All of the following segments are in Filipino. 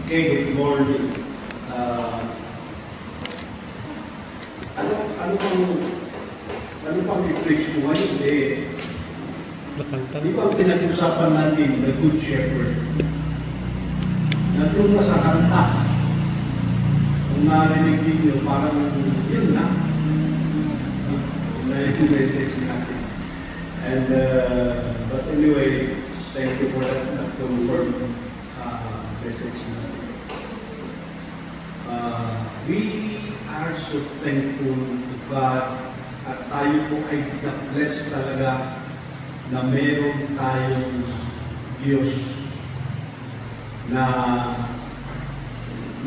Okay, good morning. Ano pang i-preach mo ngayon? Di ba pinag-usapan natin the Good Shepherd? Nandun na sa kanta. Kung narinig ninyo, parang yun na. Na yung message natin. And, but anyway, thank you for that confirm message natin. We are so thankful to God at tayo po ay na-bless talaga na meron tayong Diyos na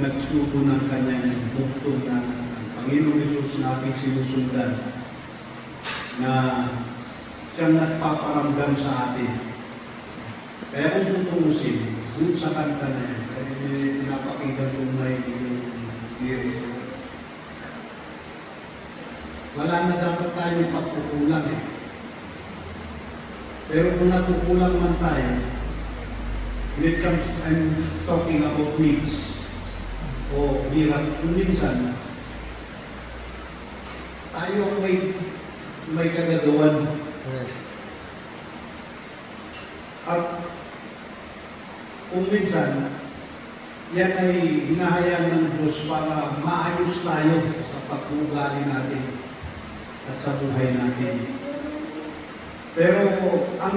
nagsuko ng kanyang buktong na ang Panginoong Hesus nating sinusundan na siyang nagpaparamdam sa atin. Kaya kung tutungusin, dun sa kanta na yan, kaya pinapakinggan ko na yung lyrics. Wala na dapat tayong pagkukulang eh. Pero kung natukulang man tayo, when it comes, I'm talking about needs o hirap, kung minsan, tayo ang may kagagawan. At kung minsan, yan ay hinahayaan ng Diyos para maayos tayo sa pag-uugali natin at sa buhay natin. Pero ang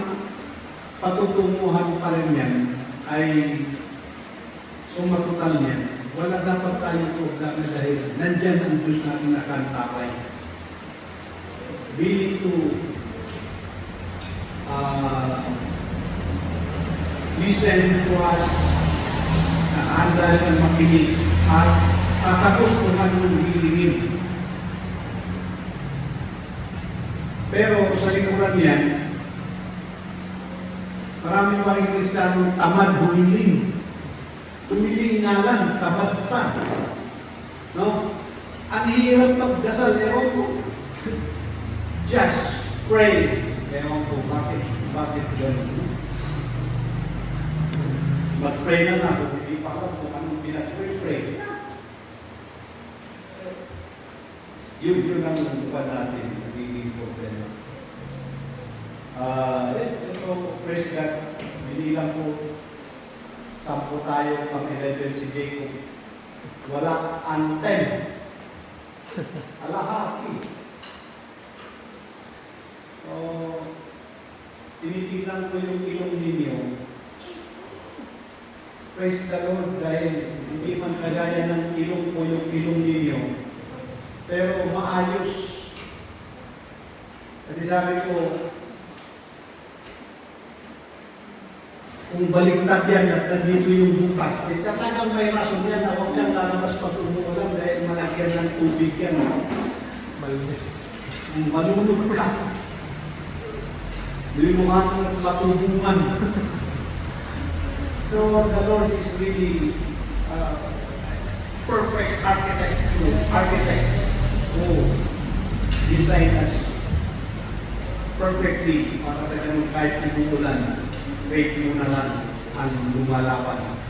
patutunguhan pa rin yan ay sumatotal niyan. Wala dapat tayong problema dahil nandyan ang Diyos natin nakantapay. Willing to listen to us, handa siyang makinig at sasagot kung anong hilingin. Pero sa likuran yan, marami pa rin Kristiyano tamad humiling. Humiling nga lang, tamad pa. No? Ang hirap magdasal, ewan ko. Just pray. Ewan ko, bakit gano'n? Mag-pray na nga, kung hindi pa ako, kung anong pinag-pray. Yun ang buwan natin, nagiging problema. Ito, praise God, binilang ko, 10 tayo, pang-11 si Jacob. Wala anthem. Alahati. So, tinitignan ko yung ilong ninyo. Praise the Lord, dahil hindi man kagaya ng ilong ko yung ilong ninyo. Pero maayos. Kasi sabi ko, kung baliktad yan at nandito yung bukas, talagang may rason yan na huwag kang lalabas patumulan dahil malagyan ng tubig yan. Malinis. Malulog ka. Hindi mo nga kung matubungan. So the Lord is really perfect architect who designed us perfectly para sa ganun kahit tumulan. Faith mo na lang ang lumalaban.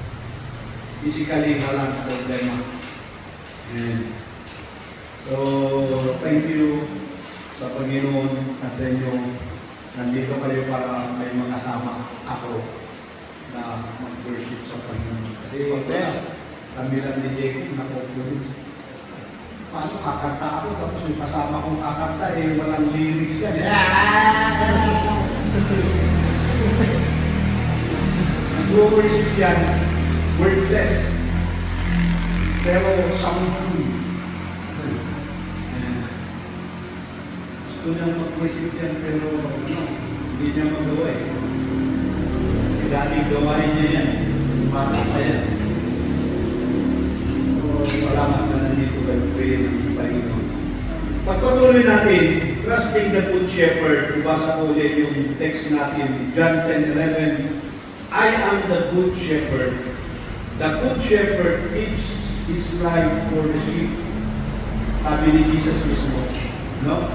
Physically, walang problema. And so, thank you sa Panginoon at sa inyo. Nandito kayo para may mga sama ako na mag-worship sa Panginoon. Kasi kami lang ni Jacob na conclude. Paano kakanta ako tapos yung kasama kong kakanta walang lyrics yan. Nag-worship yan, wordless, pero soundful. Gusto niyang mag-worship yan, pero hindi niya magawa Si Daddy gawain niya yan, bata pa yan. So, salamat na nandito kayo ng Panginoon. Pagpatuloy natin, trusting the Good Shepherd, ibasa ko ulit yung text natin, John 10:11. I am the Good Shepherd. The Good Shepherd gives his life for the sheep. Sabi ni Jesus mismo. No?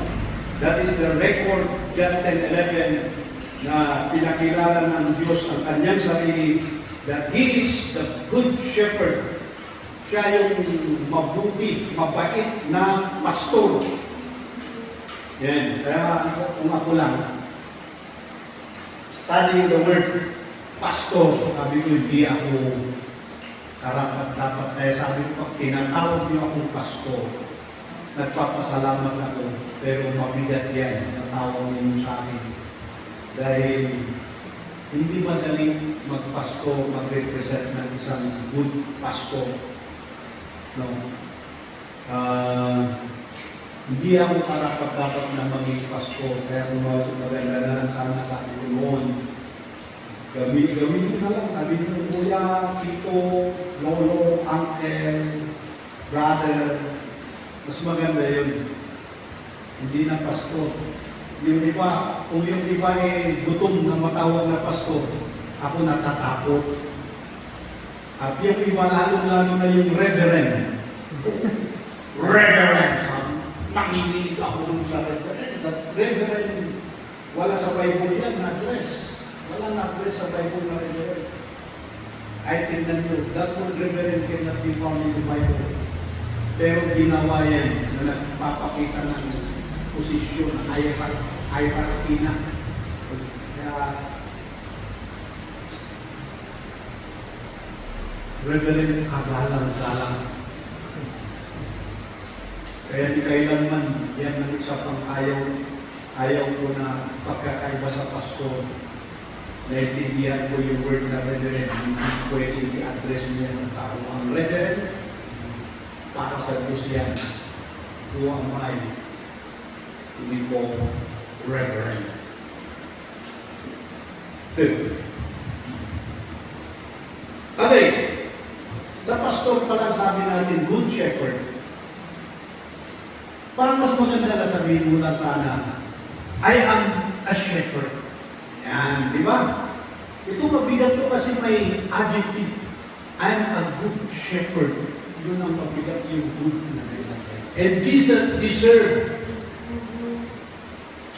That is the record, John 10:11, na pinakilala ng Diyos ang kanyang sarili that He is the good shepherd. Siya yung mabuti, mabait na pastor. Yan. Kaya kung ako lang, studying the word pastor, sabi ko hindi ako karapat-dapat. Kaya sabi ko, pag tinatawag niyo akong pastor, nagpapasalamat ako. Pero mabigat yan, natawag niyo sa akin. Dahil hindi madaling magpasto, mag-represent ng isang good pastor. No? Hindi ako karapat-dapat na maging pastor. Kaya kung maganda na lang sana sa akin ko noon, gawin ko na lang. Sabi ko, kuya, tito, lolo, uncle, brother. Mas maganda yun. Hindi na pastor. Yung iba, kung yung iba ay gutom na matawag na pastor, ako natatakot. At yung iba lalo na yung reverend. Reverend. Nanginginig ako dun sa reverend. That reverend, wala sa Bible yan na-address. Wala na-address sa Bible na reverend. I tingnan nyo, that word reverend cannot be found in the Bible. Pero ginawa yan na nagpapakita ng posisyon, hierarchy na. Kaya, reverend, kagalang-galang. Kaya di kailanman, yan ang isa pang ayaw ko na pagkakaiba sa pastor. Naintindihan ko yung word na reverend, hindi pwede i-address niya ng tao. Ang reverend, para sa Diyos yan. Who am I to be called reverend? Okay. Sa pastor pa lang sabi natin, good shepherd. Parang mas maganda na sabihin mo na sana, I am a shepherd. Yan, di ba? Ito mabigat to kasi may adjective. I am a good shepherd. Yun ang mabigat yung good na nilagay. And Jesus deserved.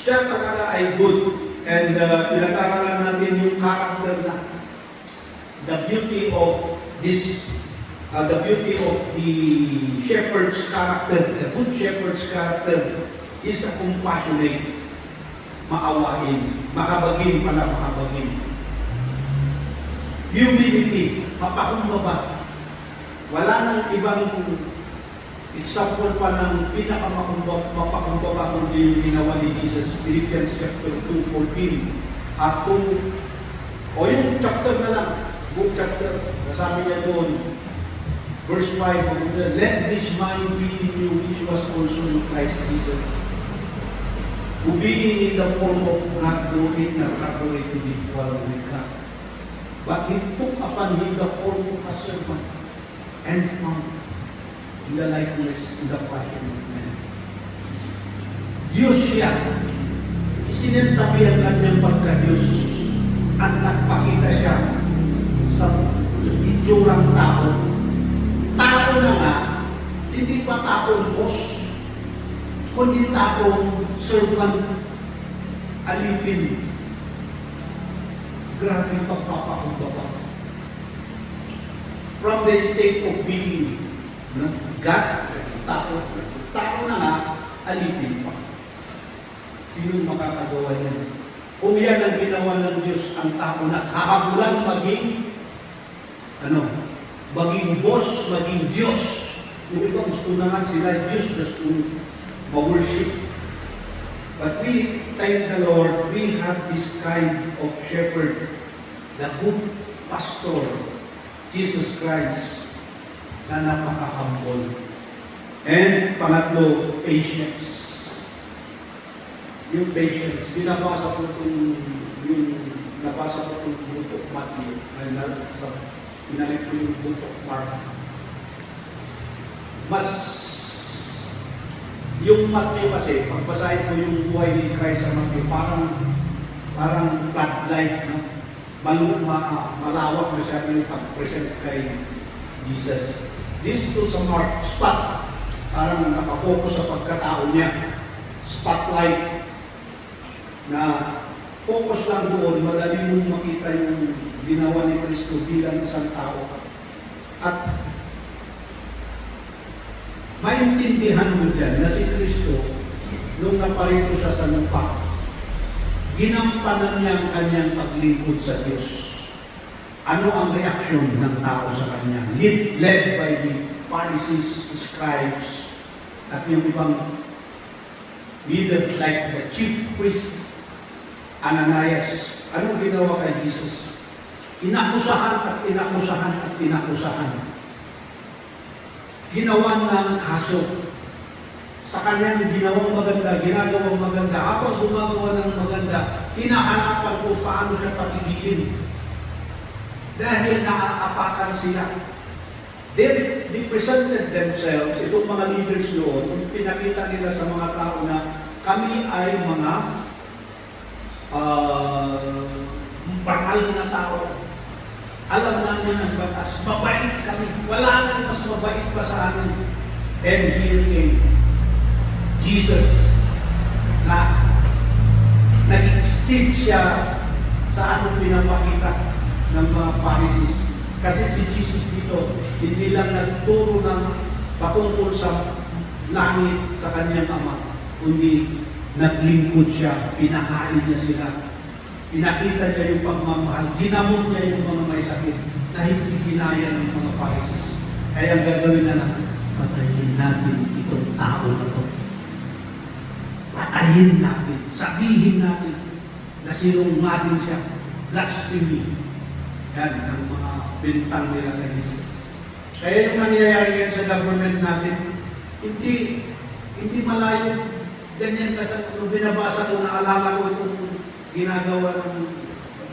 Siya talaga ay good. And pinag-aralan natin yung character na the beauty of this the beauty of the shepherd's character, the good shepherd's character is a compassionate, maawain, makabagin pala makabagin. Humility, mapakumbaba. Wala nang ibang example pa ng pinakamapakumbaba kundi yung ginawa ni Jesus, Philippians chapter 2:14. At kung, o yung chapter na lang, book chapter, nasabi niya doon, verse 5, let this mind be in you which was also in Christ Jesus, who being in the form of God, though it not robbery to be equal with God, but He took upon Him the form of a servant, and found in the likeness, in the fashion of man. Diyos siya, isinentabi ang kanyang pagka-Diyos, at nagpakita siya sa itsurang tao. Tao na nga, hindi pa taong boss, kundi taong servant, alipin. Grabe yung pagpapakumbaba. From the state of being God, tao na nga, alipin pa. Sino makakagawa niya? Kung yan ang ginawa ng Diyos, ang tao na kakabulan maging maging boss, maging Diyos. Yung iba gusto na nga sila Diyos, gusto ma-worship. But we thank the Lord, we have this kind of shepherd, the good pastor, Jesus Christ, na napaka-humble. And pangatlo, patience. Yung patience, binabasa ko yung nabasa ko yung buto Matthew, pinalik ko yung buto Mark. Yung Matthew kasi, pagbasahin ko yung buhay ni Christ sa Matthew, parang floodlight, no? Malawak na siya yung pag-present kay Jesus. This to sa Mark, spot, parang nakafocus sa pagkatao niya. Spotlight, na focus lang doon, madali mong makita yung ginawa ni Kristo bilang isang tao. At maintindihan mo dyan na si Kristo, nung naparito siya sa lupa, ginampanan niya ang kanyang paglingkod sa Diyos. Ano ang reaksyon ng tao sa kanya? Led by the Pharisees, scribes, at yung ibang leader like the chief priest, Ananias. Anong ginawa kay Jesus? Inakusahan at inakusahan at inakusahan. Ginawa ng kaso. Sa kanyang ginawang maganda, ginagawang maganda. Habang gumagawa ng maganda, hinahanapan ko paano siya patigilin. Dahil nakaapakan sila. They presented themselves, itong mga leaders noon, pinakita nila sa mga tao na kami ay mga banal na tao. Alam namin ang batas. Mabait kami. Wala nang mas mabait pa sa amin. And here came Jesus na nag-exceed siya sa anong pinapakita ng mga Pharisees. Kasi si Jesus dito, hindi lang nagturo ng patungkol sa langit sa kanyang ama, kundi naglingkod siya, pinakain niya sila. Pinakita niya yung pagmamahal, ginamot niya yung mga may sakit na hindi kinaya ng mga Pharisees. Kaya ang gagawin na lang, patayin natin itong tao na ito. Patayin natin, sabihin natin na sinungaling siya, blasphemy. Yan ang mga bintang nila sa Jesus. Kaya yung nangyayari yan sa government natin, hindi malayo. Ganyan kasi kung binabasa ko, naalala ko itong ginagawa ng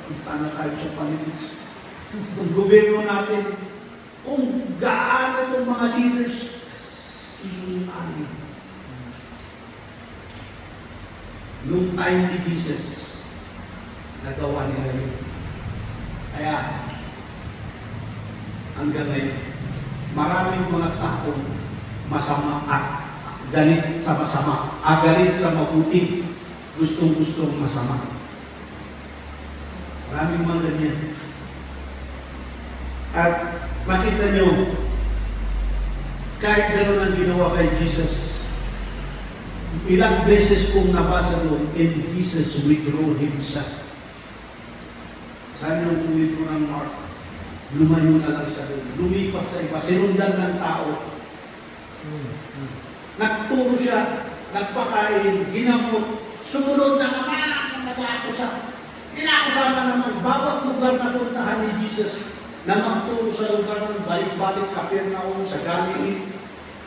punta tayo sa politics. Kung gobyerno natin, kung gaano itong mga leaders, sinungaling. Nung time ni Jesus, nagawa nila yun. Kaya, hanggang ngayon, maraming mga taong masama at galit sa masama, galit sa mabuti, gustong-gustong masama. Maraming mga ganyan. At makita nyo, kahit gano'n ang ginawa kay Jesus, ilang beses kong nabasa doon, and Jesus withdrew himself. Saan yung uwi ko ng Mark? Lumayo na lang siya doon. Lumipat sa iba. Sinundan ng tao. Nagturo siya, nagpakain, ginamot, sumunod na naman ang nag-aakusa. Inaakusa na naman, bawat lugar na puntahan ni Jesus na magturo sa lugar ng balik-balik, Capernaum, sa Galilee,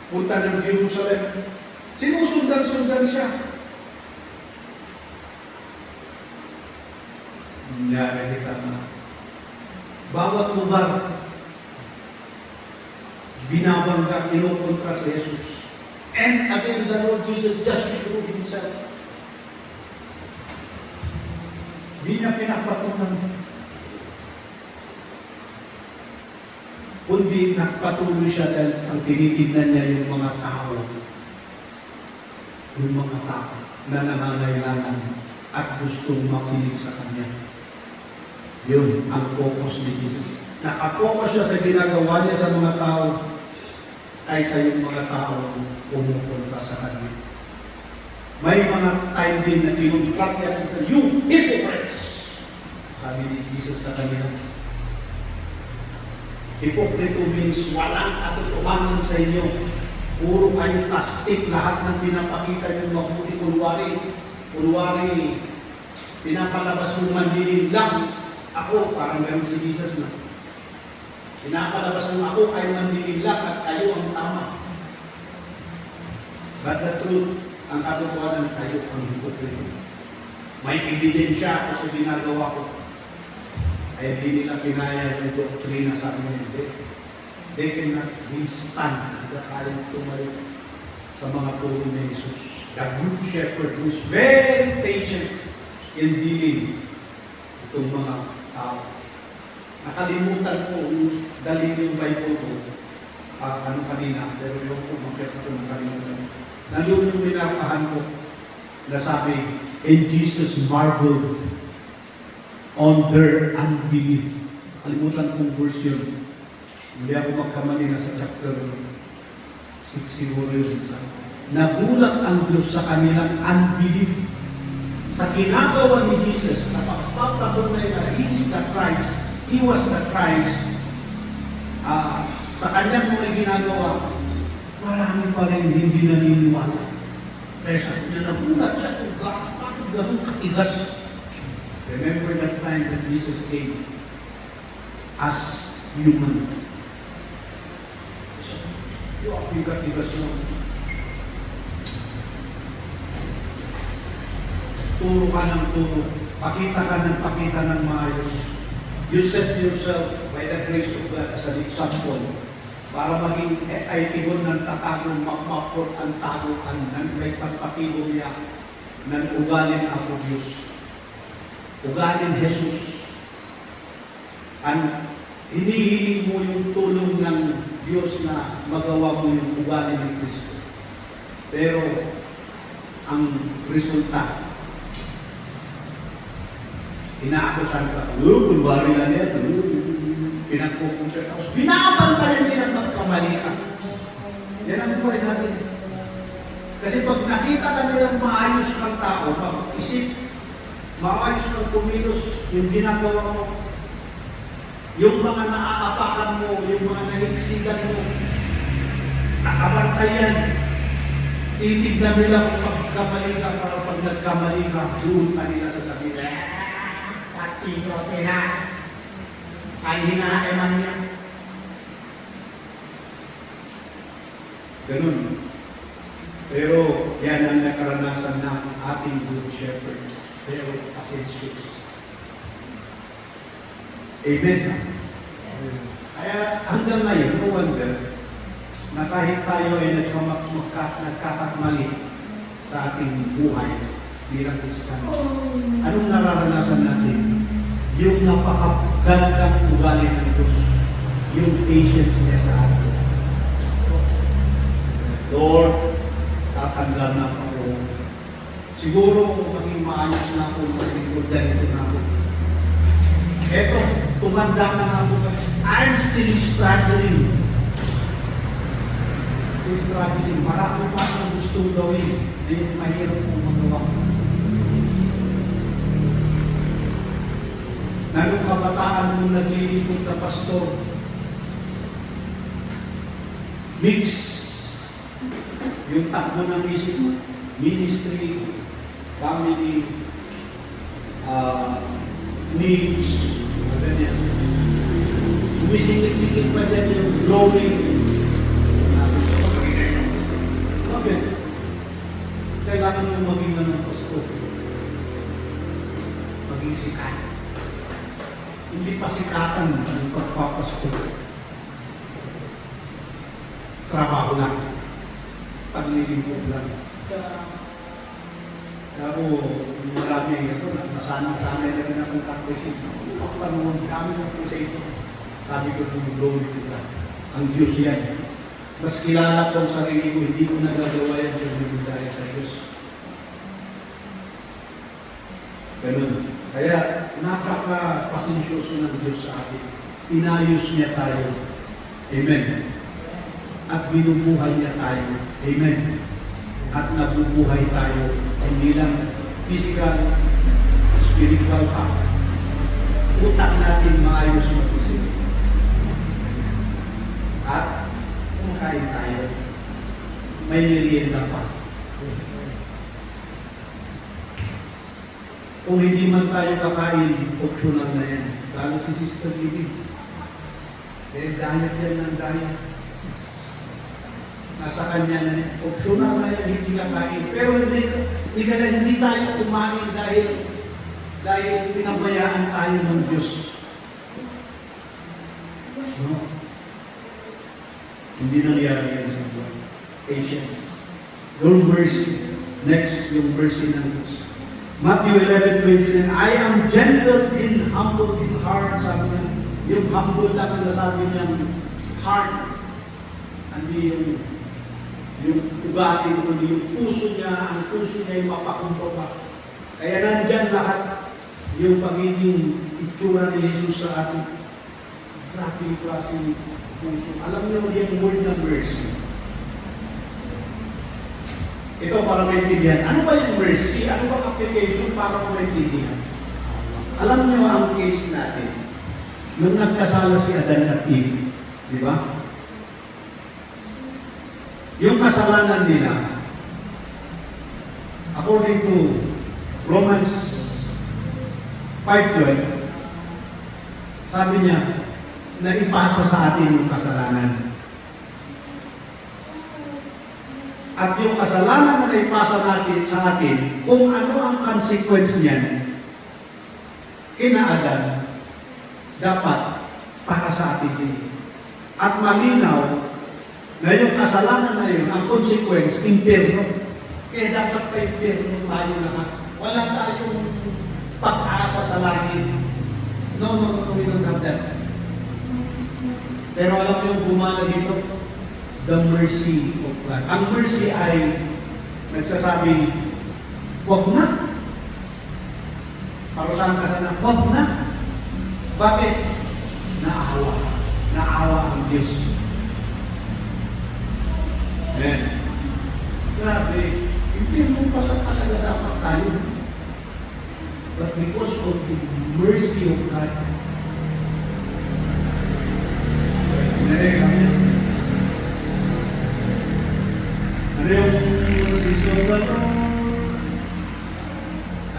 punta ng Jerusalem. Sinusundan-sundan siya. Nakakita na. Bawat lugar, binabangga, kinukontra si Jesus. And again, the Lord Jesus just proved himself. Di niya pinapatunan. Kundi nagpatuloy siya dahil ang tinitignan niya yung mga tao. Yung mga tao na nangangailangan at gustong makinig sa kanya. Yun ang focus ni Jesus. Nakapokus siya sa ginagawa niya sa mga tao kaysa yung mga tao pumupunta sa kanya. May mga time din na kinuntract niya sa you hypocrites! Sabi ni Jesus sa kanila. Hipokrito means walang katotohanan sa inyo. Puro kayo plastic, lahat ng pinapakita yung mabuti. Kunwari, pinapalabas mong mandiling lang. Ako, parang gano'n si Jesus na. Pinapalabas mong ako, kayo mandiling lang at kayo ang tama. But the truth, ang katotohanan kayo ang hipokrito. May ebidensya ako sa ginagawa ko. Ay hindi nila kinaya yung doktrina sa amin. They cannot withstand. Hindi kayang tumalik sa mga turo ni Jesus. The good shepherd who is very patient in dealing itong mga tao. Nakalimutan ko dalhin yung Bible ko kanina, pero yung kumakit ako nakalimutan. Nandun yung pinapahan ko na sabi, and Jesus marveled on their unbelief. kalimutan kong verse yun. Hindi ako magkamali na sa chapter 6 siguro yun. Nagulat ang Diyos sa kanilang unbelief. Sa ginagawa ni Jesus, napagpapatunay na He is the Christ. He was the Christ. Sa kanyang mga ginagawa, marami pa rin hindi naniniwala. Kaya sabi niya, nagulat siya, bakit ganun katigas? Remember that time that Jesus came as human. Yung tigas mo. Turo ka ng turo. Pakita ka ng maayos. You set yourself by the grace of God as an example para maging itigon ng tatagong makmapot ang taguan ng may pagpatibong niya ng ugalin ako Diyos. Ugalin Jesus. Hinihiling mo yung tulong ng Diyos na magawa mo yung ugali ng Kristo. Pero, ang resulta, inaakusan ka, kulwari lang yan, pinagpupunta ka, binabantayan nilang magkamali ka. Yan ang buhay natin. Kasi pag nakita ka nilang maayos kang tao, pag-isip, maayos kang kumilos, yung ginagawa mo, yung mga naaapakan mo, yung mga naliksikan mo, nakabantayan, titignan nila kung pagkamali ka para pag nagkamali ka, doon ka nila sasabihin, patino na, anhina eman niya. Ganun. Pero yan ang nakaranasan ng ating good shepherd. Pero pasensyosos. Amen. Kaya hanggang ngayon, no wonder na kahit tayo ay nagkakatmali sa ating buhay bilang Kristiyano, anong nararanasan natin? Yung napakagandang ugali ng Diyos, yung patience niya sa atin. Lord, tatanggal na ako. Siguro kung maging maayos na ako, maging ganito na ako. Eto, tumanda na ako, but I'm still struggling. Still struggling. Marami pa akong gustong gawin. Hindi yung mahirap kong magawa. Nanong kabataan mong naglilipot na pastor, mix yung takbo ng ministry, family, needs, ganyan. Sumisingit-singit pa dyan yung glory. Okay. Kailangan mo maging ng pastor. Maging sikat. Hindi pa sikatan ang pagpapastor. Trabaho lang. Paglilingkod lang. Kaya ko, marami ito, nasanay na rin akong takwisin. Ako pa naman, kami ng sa ito. Sabi ko kung glory to God. Ang Diyos yan. Mas kilala ko ang sarili ko, hindi ko nagagawa yan yung dahil sa Diyos. Ganun. Kaya, napaka-pasensyoso ng Diyos sa atin. Inayos niya tayo. Amen. At binubuhay niya tayo. Amen. At nabubuhay tayo, hindi lang physical, spiritual pa. Utak natin maayos mag-isip. At kumakain tayo, may merienda pa. Kung hindi man tayo kakain, optional na yan. Lalo si Sister Libby. Diet yan ng diet. Nasa kanya na yan. Optional na yan, hindi kakain. Pero hindi tayo kumain dahil pinabayaan tayo ng Diyos. No? Hindi nangyari yan sa buhay. Patience. Your mercy. Next, yung mercy ng Diyos. Matthew 11:29, I am gentle and humble in heart. Sabi niya, yung humble lang ang nasabi niyang heart. Hindi yung ugali ko, yung puso niya, ang puso niya yung mapakumbaba. Kaya nandyan lahat yung pagiging itsura ni Jesus sa atin. grabe yung klaseng puso. Alam niyo yung word na mercy. Ito para maintindihan. Ano ba yung mercy? Ano ba application para maintindihan? Alam niyo ang case natin. Nung nagkasala si Adan at Eve, di ba? Yung kasalanan nila, according to Romans 5:12, sabi niya, na ipasa sa atin yung kasalanan. At yung kasalanan na naipasa natin sa atin, kung ano ang consequence niyan, kina Adan, dapat para sa atin din. At malinaw na yung kasalanan na yun, ang consequence, impierno. Kaya dapat pa impierno tayo lahat. Wala tayong pag-asa sa langit. No, we don't have that. Pero alam mo yung gumana dito? The mercy of God. Ang mercy ay nagsasabing, wag na. Parusahan ka sana, wag na. Bakit? Naawa. Naawa ang Diyos. Amen. Grabe. Hindi mo pala talaga dapat tayo. But because of the mercy of God, ano yung desisyon ba ito?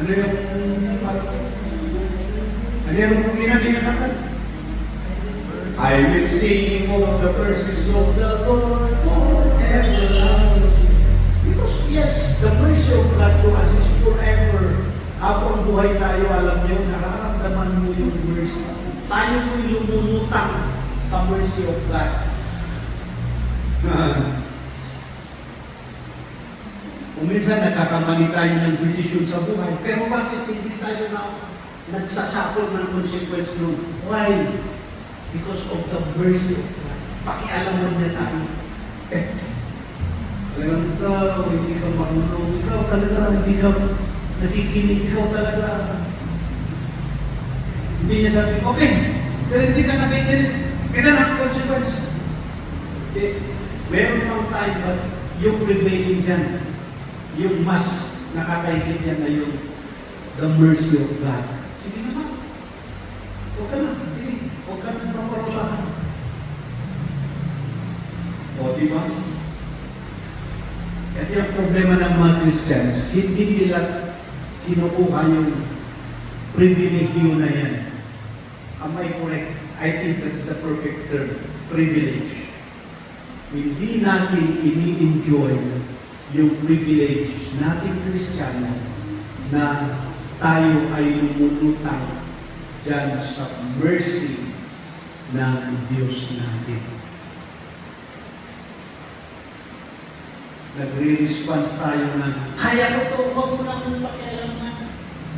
Ano yung pinag-iingat? I will sing all the verses of the Lord forever. Because yes, the mercy of God to us is forever. Habang buhay tayo, alam niyo, nararamdaman mo yung mercy. Tayo mo'y lumulutang sa mercy of God. Kung minsan nagkakamali tayo ng desisyon sa buhay, pero bakit hindi tayo na nagsasakol ng consequence nun? Why? Because of the mercy of God. Pakialaman niya tayo. Alam ikaw, hindi ka marunong. Ikaw talaga, hindi ka nakikinig. Ikaw talaga. Hindi niya sabi, okay, pero hindi ka nakikinig. Ito na ang consequence. Meron pang time, but yung prevailing dyan, yung mas nakakaigit yan na yung the mercy of God. Sige naman. Huwag ka na. Sige. Huwag ka na paparusahan. O, di ba? At yung problema ng mga Christians, hindi nila kinukuha yung privilege na yan. Am I correct? I think that's the perfect term. Privilege. Hindi natin ini-enjoy yung privilege natin Kristiyano na tayo ay lumulutang dyan sa mercy ng Diyos natin. Nagre-response tayo na, kaya ko to, huwag mo namin pakialaman.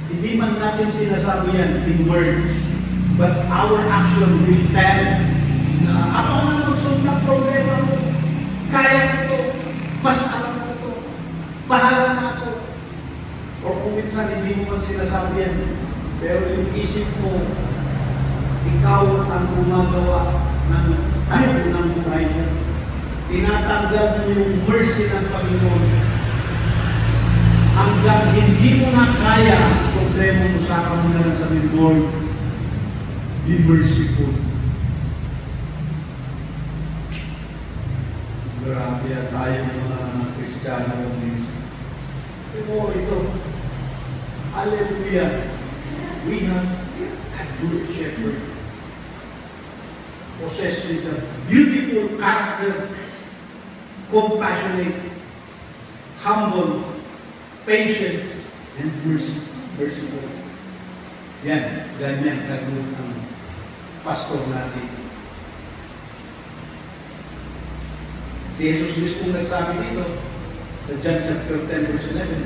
Hindi man natin sinasabi yan in words, but our action will tell na ako na magsunod ng problema mo. Kaya ko to, mas alam ko to, bahala na ako. O kung minsan hindi mo man sinasabi yan, pero yung isip mo, ikaw ang gumagawa ng tayo ng buhay mo. Tinatanggal mo yung mercy ng Panginoon. Hanggang hindi mo na kaya ang problema mo, saka mo na lang sabihin, Lord, be merciful. Grabe tayo mga Kristiyano minsan. Pero ito, hallelujah, we have a good shepherd possessed with a beautiful character, compassionate, humble, patience, and merciful. Yan, ganyan kagod ang pastor natin. Si Jesus mismo nagsabi dito sa John chapter 10 verse 11,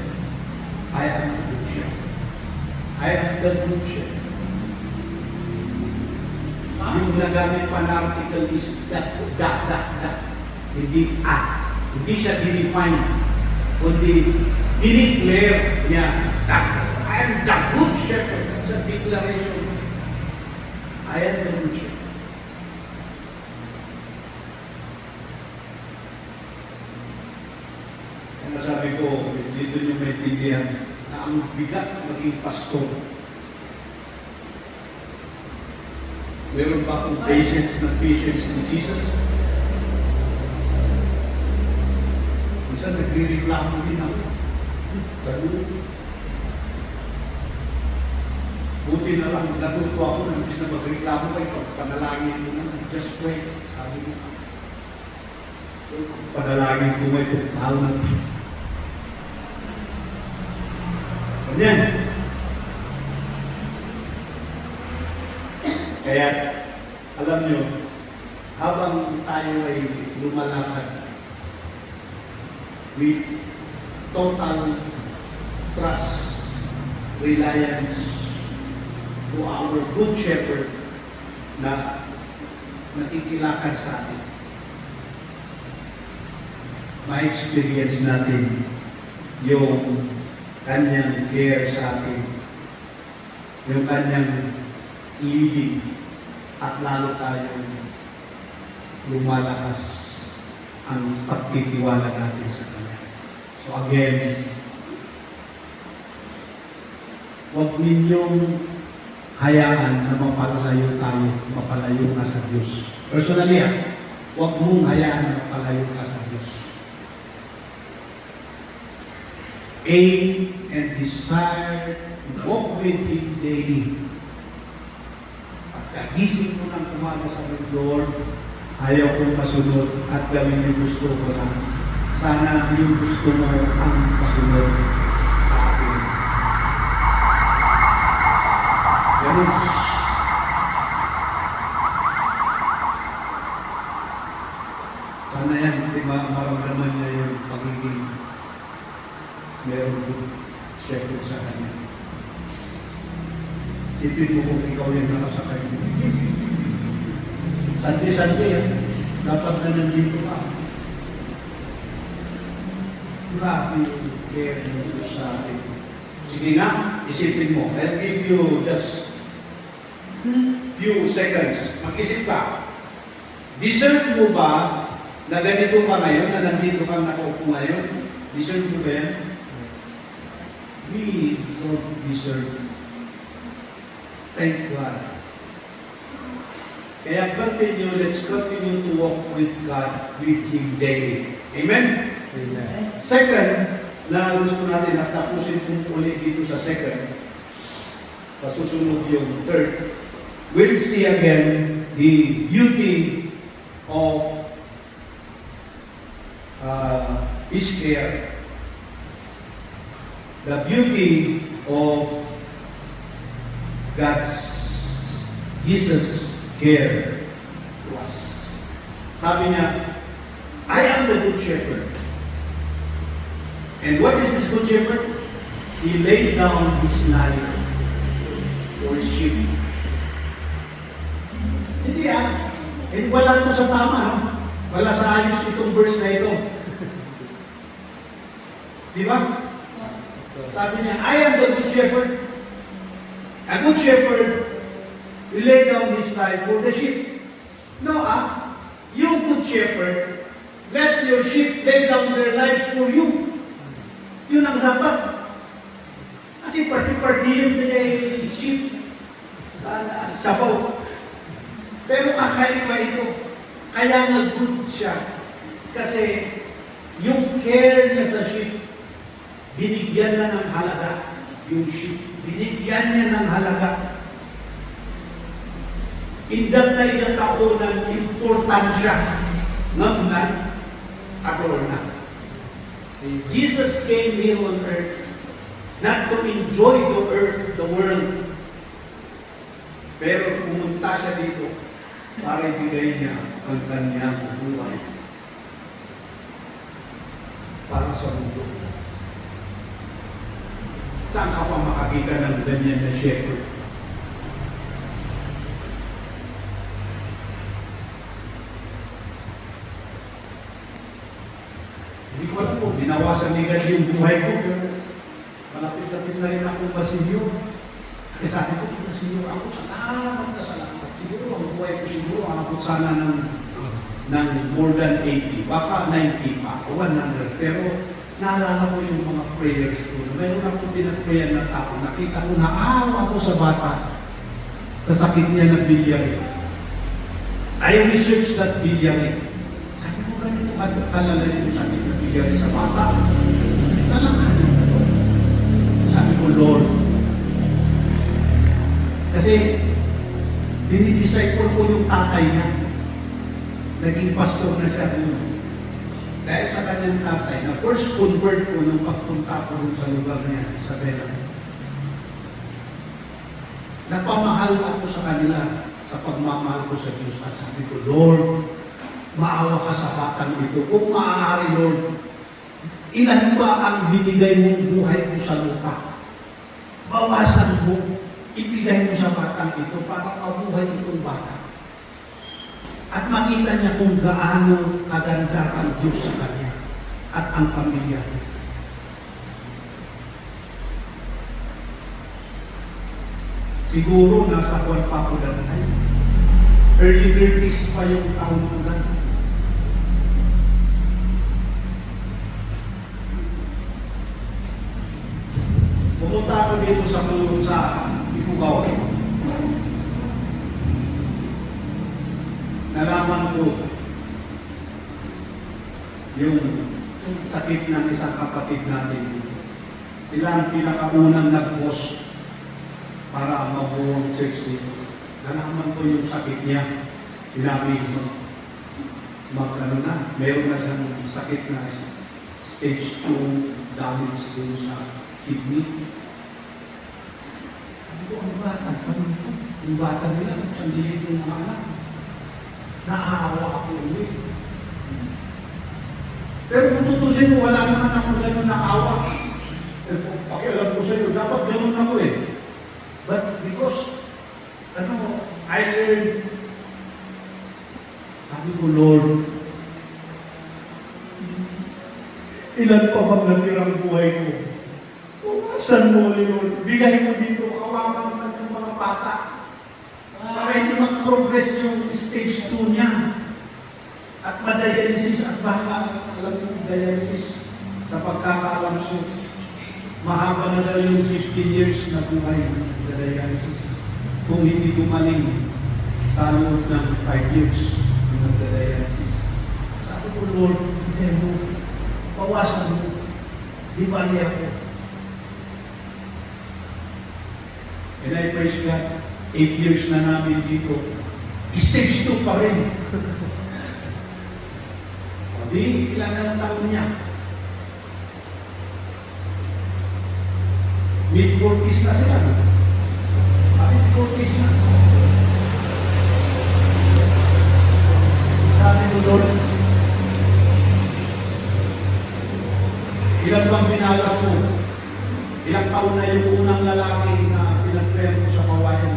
I am the good shepherd. I am the good shepherd. Yung nagamit pa na article is that. Hindi at. Hindi siya dinefine. Kundi dineclare niya that I am the good shepherd. That's a declaration. I am the good shepherd. Nasabi ko, dito nyo maintindihan na ang bigat maging pastor. Meron ba akong patience ni Jesus? Minsan nagre-reklamo din ako. Sa dulo. Buti na lang, natuto ako na imbis na magreklamo kayo, panalangin mo na, just pray. Sabi ko, panalangin ko may pagkahal na. Ganyan. Kaya, alam nyo, habang tayo ay lumalakad with total trust, reliance to our good shepherd na nakikilakad sa atin. Ma-experience natin yung kanyang care sa atin, yung kanyang ibig, at lalo tayong lumalakas ang pagtitiwala natin sa Kanya. So again, huwag ninyong hayaan na mapalayo tayo, mapalayo ka sa Diyos. Personally, huwag mong hayaan na mapalayo ka sa Diyos. Aim and desire to walk with Him daily. Kagising ko ng umaga sa Lord, ayaw kong masunod at gawin yung gusto ko lang. Sana yung gusto mo ang masunod sa akin. Ganun. Sana yan, maramdaman niya yung pagiging meron good shepherd sa kanya. Sipin mo kung ikaw yung nakasakay mo. Sandi-sandi dapat na nandito ka. Grabe yung care ng Diyos sa atin. Sige nga, isipin mo. I'll give you just few seconds. Mag-isip ka. Deserve mo ba na ganito ka ngayon, na nandito kang nakaupo ngayon? Deserve mo ba yan? We don't deserve. Thank God. Kaya let's continue to walk with God, with Him daily. Amen? Amen. Second, na gusto natin natapusin kung ulit dito sa second, sa susunod yung third, we'll see again the beauty of His care. The beauty of Jesus' care to us. Sabi niya, I am the good shepherd. And what is this good shepherd? He laid down his life for his sheep. Hindi wala to sa tama, no? Wala sa ayos itong verse na ito. Di ba? Sabi niya, I am the good shepherd. A good shepherd will lay down his life for the sheep. No, you good shepherd, let your sheep lay down their lives for you. Yun ang dapat. Kasi party-party yung pinay sheep. Sabaw. Pero kakaiba ito. Kaya nag-good siya. Kasi yung care niya sa sheep, binigyan na ng halaga. Yung sheep. Binigyan niya ng halaga. Indat na ilang taon ng importansya ng ador na. Jesus came here on earth not to enjoy the world. Pero pumunta siya dito para ibigay niya ang kanyang buhay para sa mundo. Saan ka pa makakita ng ganyan na shepherd? Hindi ko alam po, binawasan ni God yung buhay ko, pero malapit-lapit na rin ako pasilyo. Kasi sabi ko, pasilyo ako, salamat na salamat. Siguro, ang buhay ko siguro, ako sana ng more than 80, baka 90 pa, o 100. Pero naalala ko yung mga prayers ko. Mayroon akong pinag-prayan na tao. Nakita ko na ako sa bata sa sakit niya na biliary. I researched that biliary. Sabi ko, ganito kalala yung sakit na biliary sa bata. Talaga. Sabi ko, Lord. Kasi, dinidisciple ko yung tatay niya. Naging pastor na siya doon. Dahil sa kanyang tatay, na first convert ko nung pagpunta ko sa lugar niya, Isabela. Napamahal ako sa kanila sa pagmamahal ko sa Diyos. At sabi ko, Lord, maawa ka sa batang ito. Kung maaari, Lord, ilan ba ang binigay mong buhay ko sa lupa? Bawasan mo, ibigay mo sa batang ito para mabuhay itong bata. At makita niya kung gaano kaganda ang Diyos sa kanya at ang pamilya. Siguro nasa kwan pa ko dantay. Early 30s pa yung taon ko dantay. Pumunta ako dito sa Ifugao. Nalaman ko yung sakit ng isang kapatid natin. Sila ang pinakaunang nag-host para mabuo ang church dito. Nalaman ko yung sakit niya. Sinabi ko, meron na siyang sakit na stage 2 damage doon sa kidney. Sabi ko, ang bata, yung bata nila, kung saan dilig yung mga anak. Naawa ako ulit. Pero kung tutusin mo, wala naman akong ganun na awa. Pakialam ko sa iyo, dapat ganun ako eh. But because, I learned, sabi ko, Lord, ilan pa bang natirang buhay ko? Kung asan mo, Lord, bigay mo dito, kawawa naman ng mga bata. Para hindi mag-progress yung stage 2 niya. At ma-dialysis at baka, alam mo, dialysis sa pagkakaalam ko, mahaba na daw yung 15 years na buhay ng dialysis. Kung hindi gumaling sa loob ng 5 years ng nagda-dialysis. Sabi ko, Lord, hindi mo, pawasan mo, di ba niya ako? And I praise God, 8 years na namin dito, stage 2 pa rin. O di, ilan na ang taon niya? Mid-40s na sila. Mid-40s na. Sabi ko, Lord, ilan bang binalas mo? Ilang taon na yung unang lalaki na pinag-prayer ko sa kawayan?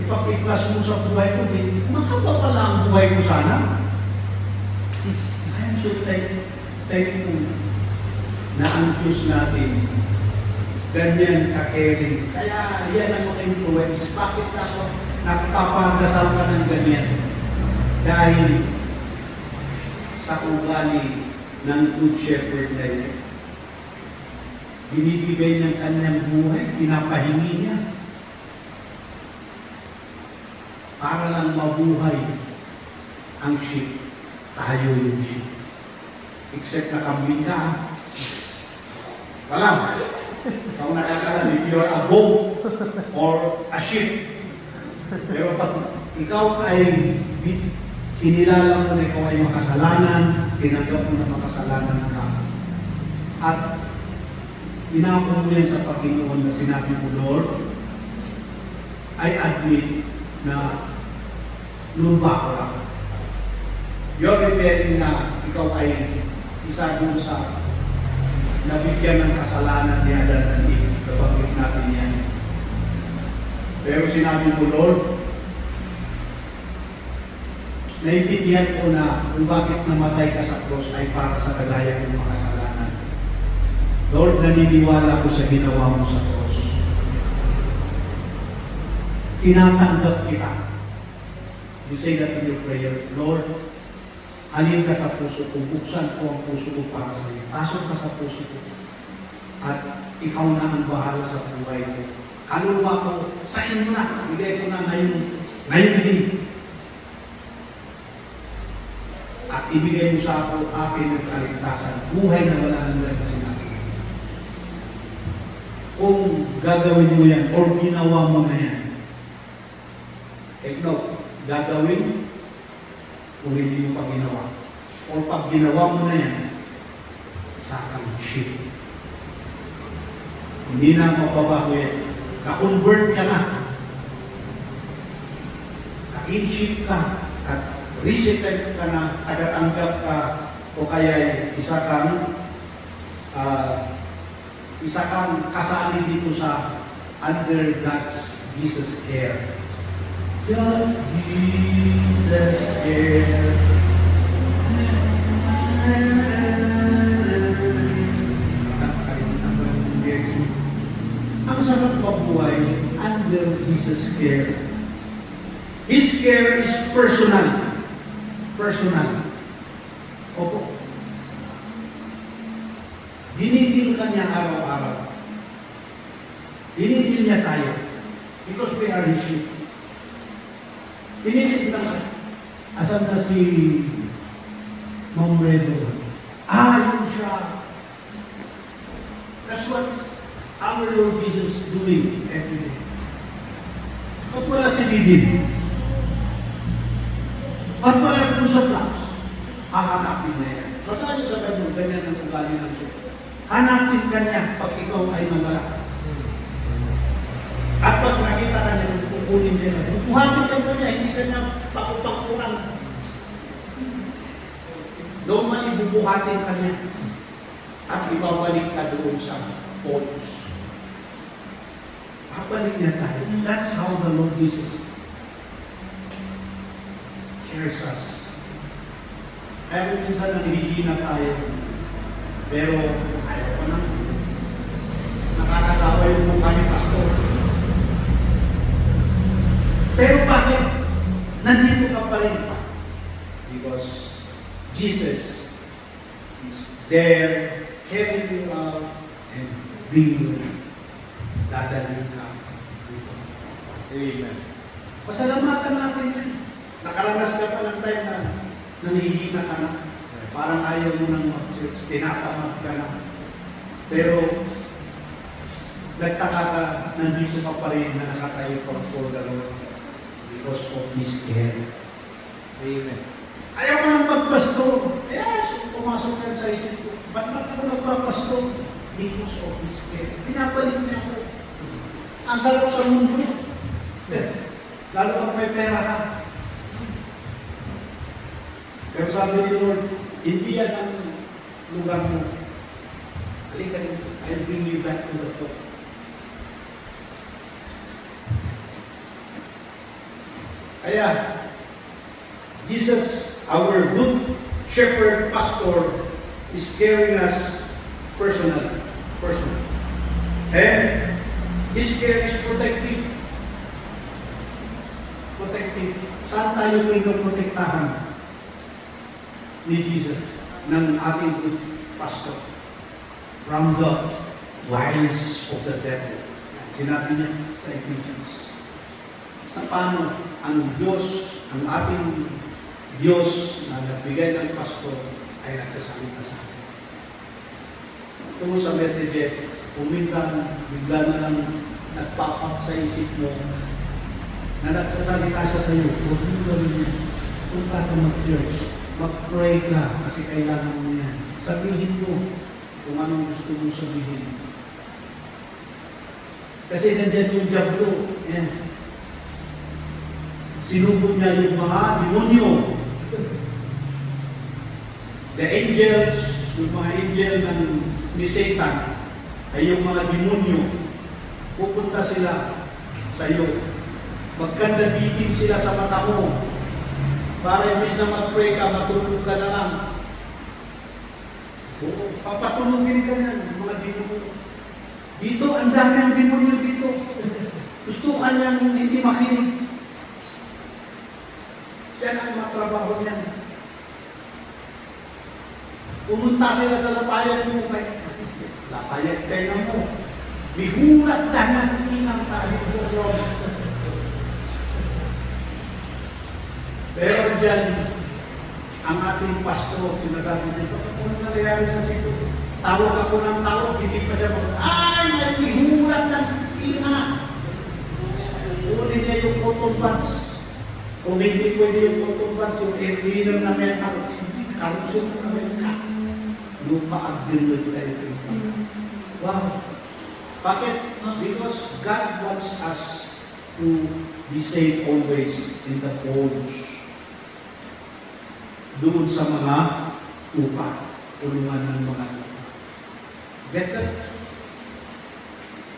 Ipapiklas mo sa buhay ko, mahaba pala ang buhay ko sana. I am so thankful na ang Diyos natin ganyan ka-caring. Kaya yan ang mga influence. Bakit ako nakapagdasal ka ng ganyan? Dahil sa ugali ng Good Shepherd na yun. Binibigay ng kanyang buhay, pinapahingi niya. Para lang mabuhay ang sheep, tayo yung sheep. Except na kambing ka, wala. Kung nakakalan, if you're a goat or a sheep. Pero pag ikaw ay kinilala mo na ikaw ay makasalanan, tinanggap mo na makasalanan ka. At inako mo yan sa Panginoon na sinabi mo, Lord, I admit na lumba ko lang. You're referring na ikaw ay isa dun sa nabigyan ng kasalanan ni Adan at Eve. Kapag natin yan. Pero sinabi mo, Lord, naiintindihan ko na kung bakit namatay ka sa cross ay para sa kagaya ng mga kasalanan. Lord, naniniwala ko sa ginawa mo sa cross. Tinatanggap kita. You say that in your prayer, Lord, Halin ka sa puso ko, buksan ko ang puso ko para sa iyo. Pasok ka sa puso ko. At ikaw na ang bahala sa buhay ko. Kaluluwa ko, sa inyo na, bigay ko na ngayon din. At ibigay mo sa ako akin ng kaligtasan, buhay na wala nang sinabi. Kung gagawin mo yan, or ginawa mo na yan, take note, gagawin, kung hindi mo pa ginawa. O pag ginawa mo na yan, sakang shit. Hindi na mababago yan. Na-convert ka na. Na-in-ship ka. At resettle ka na. Tagatanggap ka. O kaya isa kang kasali dito sa under God's Jesus care. Just Jesus care. Ang sarap mabuhay under Jesus care. His care is personal. Personal. Opo. Dinidil ka niya araw-araw. Dinidil niya tayo. Because we are His sheep. Dinidil lang. Asan na si Ma'am Redo? Yun siya. That's what our Lord Jesus is doing every day. At wala si Didin. At wala po sa flaps. Hahanapin na yan. Basta niyo sa Bible, ganyan ang ugali ng Diyos. Hanapin ka niya pag ikaw ay nawala. At pag nakita ka niya, kukunin siya na. Buhatin ka mo niya, hindi ka niya pakupang-kurang. Normally, bubuhatin ka niya. At ibabalik ka doon sa focus. Babalik niya tayo. That's how the Lord Jesus cares us. Kaya kung minsan nanghihina tayo, pero ayaw ko na. Nakakasawa yung mukha ni Pastor. Pero bakit? Nandito ka pa rin pa. Because Jesus is there, carrying you out, and bringing you. Dadalhin ka dito. Amen. Pasalamatan natin yan. Nakaranas ka pa ng time na nanihihina ka na. Parang ayaw mo nang mag-church. Tinatamad ka na. Pero nagtaka ka, nandito ka pa rin na nakatayo for the Lord because of His care. Amen. Ayaw ka nang magpasto. Yes, pumasok yan sa isip ko. Ba't ako nagpapasto? Because of His care. Pinapalik niya ako. Ang sarap sa mundo. Lalo pag may pera ka. Pero sabi ni Lord, hindi yan ang lugar mo. Halika rin, I'll bring you back to the floor. Kaya, Jesus, our good shepherd, pastor, is carrying us personally. And His care is protective. Protective. Saan tayo pinoprotektahan ni Jesus ng ating good pastor? From the wiles of the devil. Sinabi niya sa Ephesians. Sa paano ang Diyos, ang ating Diyos na nagbigay ng pastor ay nagsasalita sa atin. Ito sa messages, kung minsan bigla na lang nagpapap sa isip mo na nagsasalita siya sa iyo, huwag mo gawin yan. Punta ka mag-church, mag-pray ka kasi kailangan mo yan. Sabihin mo kung anong gusto mo sabihin. Kasi nandiyan yung diablo, sinubog niya yung mga demonyo. The angels, yung mga angel ni Satan, ay yung mga demonyo. Pupunta sila sa iyo. Magkandabitin sila sa mata mo. Para imbis na mag-pray ka, matulog ka na lang. Papatulogin ka yan, mga demonyo. Dito, ang dami ang demonyo dito. Gusto ka niyang hindi makinig. Yan ang matrabaho niyan. Pumunta sila sa Lapayag mo, Lapayag tayo mo. Bihurat na natinang tayo po. Pero dyan, ang ating pastor, sinasabi nito, kung nangyayari sa sito, tawag ako ng tawag, hindi pa siya ay, may bihurat ng ina. Kunin niya yung cotton buds. Kung hindi pwede yung cotton buds, yung air cleaner na metal, karusin na metal. Lupa ang dinod tayo. Wow. Bakit? Because God wants us to be safe always in the folds. Doon sa mga tupa, tulungan ng mga tupa. Get that?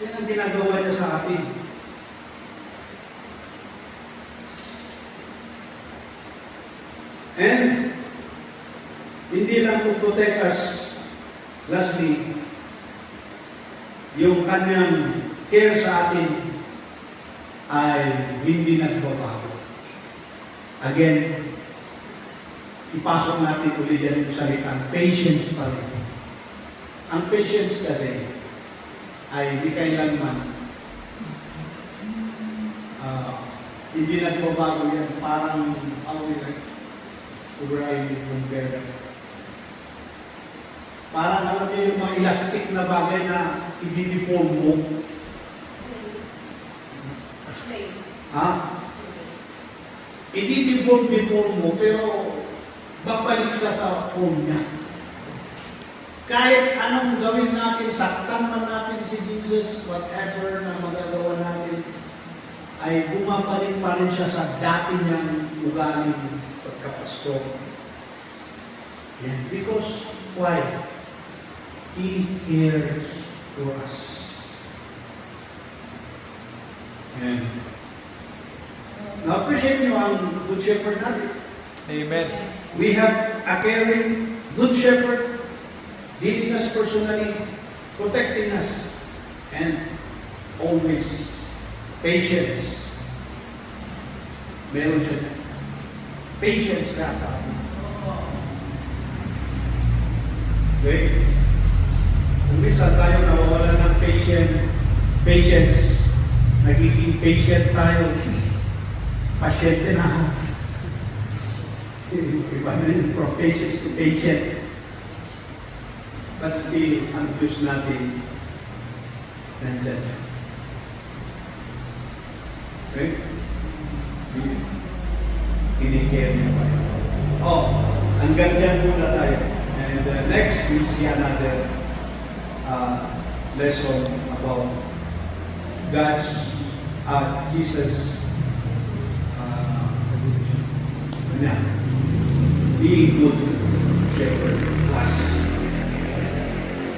Yan ang ginagawa niya sa atin. And hindi lang to protect us, lastly, yung kanyang care sa atin ay hindi nagbabago. Again, ipasok natin ulit yan yung salitang patience pa rin. Ang patience kasi ay di kailanman hindi nagbabago yan. Parang compare. Parang alam niyo yung mga elastic na bagay na i-deform mo. Ha? I-deform mo, pero babalik siya sa form niya. Kahit anong gawin natin, saktan man natin si Jesus, whatever na magagawa natin, ay bumabalik pa rin siya sa dati niyang ugaling pagkapasto. And because, why? He cares for us. And na-appreciate niyo ang Good Shepherd natin. Amen. We have a caring Good Shepherd leading us personally, protecting us, and always patience. Meron siya. Patience ka sa atin. Okay? Kung minsan tayo nawawalan ng patience, nagiging patient tayo, pasyente na. Iba na yun, from patience to patient. But still, ang Diyos natin, nandyan siya. Okay? Kinikare niya pa. Hanggang dyan muna tayo. And next, we'll see another lesson about Jesus being good shepherd.